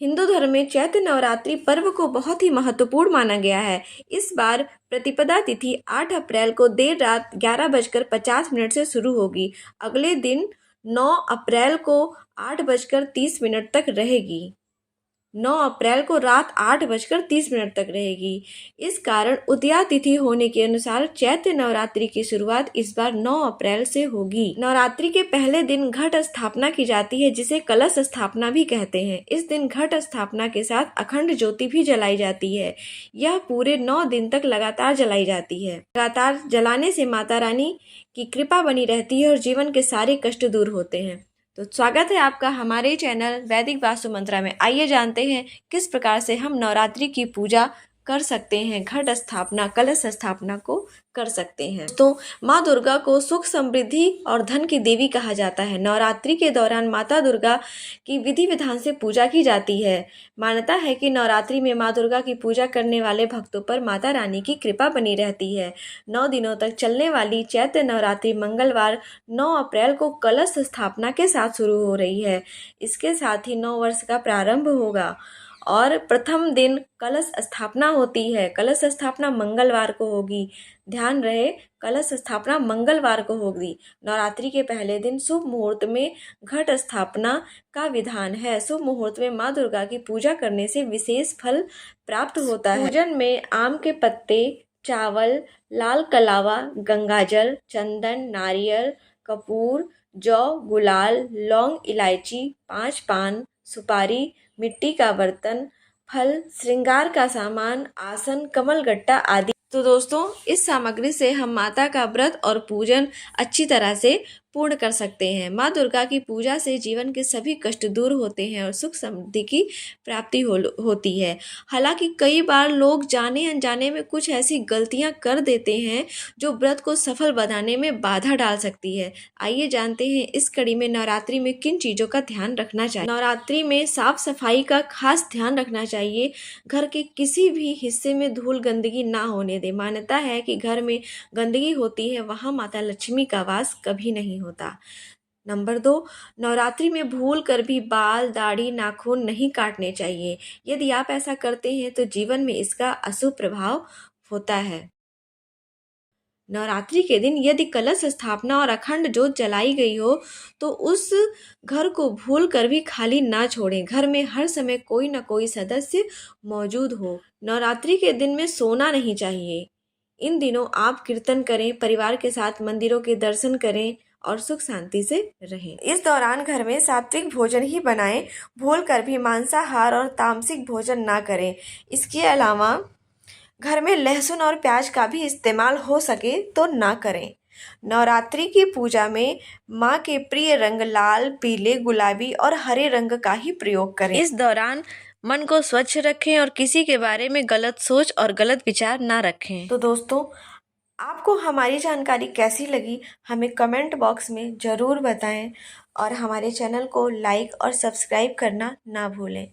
हिंदू धर्म में चैत्र नवरात्रि पर्व को बहुत ही महत्वपूर्ण माना गया है। इस बार प्रतिपदा तिथि 8 अप्रैल को देर रात 11:50 से शुरू होगी। अगले दिन 9 अप्रैल को 8:30 तक रहेगी। 9 अप्रैल को रात 8:30 तक रहेगी। इस कारण उदया तिथि होने के अनुसार चैत्र नवरात्रि की शुरुआत इस बार 9 अप्रैल से होगी। नवरात्रि के पहले दिन घट स्थापना की जाती है, जिसे कलश स्थापना भी कहते हैं। इस दिन घट स्थापना के साथ अखंड ज्योति भी जलाई जाती है। यह पूरे 9 दिन तक लगातार जलाई जाती है। लगातार जलाने से माता रानी की कृपा बनी रहती है और जीवन के सारे कष्ट दूर होते हैं। तो स्वागत है आपका हमारे चैनल वैदिक वास्तु मंत्रा में। आइए जानते हैं किस प्रकार से हम नवरात्रि की पूजा कर सकते हैं, घट स्थापना, कलश स्थापना को कर सकते हैं। तो माँ दुर्गा को सुख, समृद्धि और धन की देवी कहा जाता है। नवरात्रि के दौरान माता दुर्गा की विधि विधान से पूजा की जाती है। मान्यता है कि नवरात्रि में माँ दुर्गा की पूजा करने वाले भक्तों पर माता रानी की कृपा बनी रहती है। 9 दिनों तक चलने वाली चैत्र नवरात्रि मंगलवार 9 अप्रैल को कलश स्थापना के साथ शुरू हो रही है। इसके साथ ही 9 वर्ष का प्रारंभ होगा और प्रथम दिन कलश स्थापना होती है। कलश स्थापना मंगलवार को होगी। ध्यान रहे, कलश स्थापना मंगलवार को होगी। नवरात्रि के पहले दिन शुभ मुहूर्त में घट स्थापना का विधान है। शुभ मुहूर्त में माँ दुर्गा की पूजा करने से विशेष फल प्राप्त होता है। पूजन में आम के पत्ते, चावल, लाल कलावा, गंगाजल, चंदन, नारियल, कपूर, जौ, गुलाल, लौंग, इलायची, 5 पान, सुपारी, मिट्टी का बर्तन, फल, श्रृंगार का सामान, आसन, कमल गट्टा आदि। तो दोस्तों, इस सामग्री से हम माता का व्रत और पूजन अच्छी तरह से पूर्ण कर सकते हैं। माँ दुर्गा की पूजा से जीवन के सभी कष्ट दूर होते हैं और सुख समृद्धि की प्राप्ति होती है। हालांकि कई बार लोग जाने अनजाने में कुछ ऐसी गलतियां कर देते हैं जो व्रत को सफल बनाने में बाधा डाल सकती है। आइए जानते हैं इस कड़ी में नवरात्रि में किन चीज़ों का ध्यान रखना चाहिए। नवरात्रि में साफ सफाई का खास ध्यान रखना चाहिए। घर के किसी भी हिस्से में धूल गंदगी ना होने दे। मान्यता है कि घर में गंदगी होती है, वहाँ माता लक्ष्मी का वास कभी नहीं होता। नंबर 2, नवरात्रि में भूल कर भी बाल, दाढ़ी, नाखून नहीं काटने चाहिए। यदि आप ऐसा करते हैं तो जीवन में इसका अशुभ प्रभाव होता है। नवरात्रि के दिन यदि कलश स्थापना और अखंड ज्योत जलाई गई हो तो उस घर को भूल कर भी खाली ना छोड़ें। घर में हर समय कोई ना कोई सदस्य मौजूद हो। नवरात्रि के दिन में सोना नहीं चाहिए। इन दिनों आप कीर्तन करें, परिवार के साथ मंदिरों के दर्शन करें और सुख शांति से रहें। इस दौरान घर में सात्विक भोजन ही बनाएं। भूल कर भी मांसाहार और तामसिक भोजन ना करें। इसके अलावा घर में लहसुन और प्याज का भी इस्तेमाल हो सके तो ना करें। नवरात्रि की पूजा में माँ के प्रिय रंग लाल, पीले, गुलाबी और हरे रंग का ही प्रयोग करें। इस दौरान मन को स्वच्छ रखें और किसी के बारे में गलत सोच और गलत विचार ना रखें। तो दोस्तों, आपको हमारी जानकारी कैसी लगी हमें कमेंट बॉक्स में ज़रूर बताएं और हमारे चैनल को लाइक और सब्सक्राइब करना ना भूलें।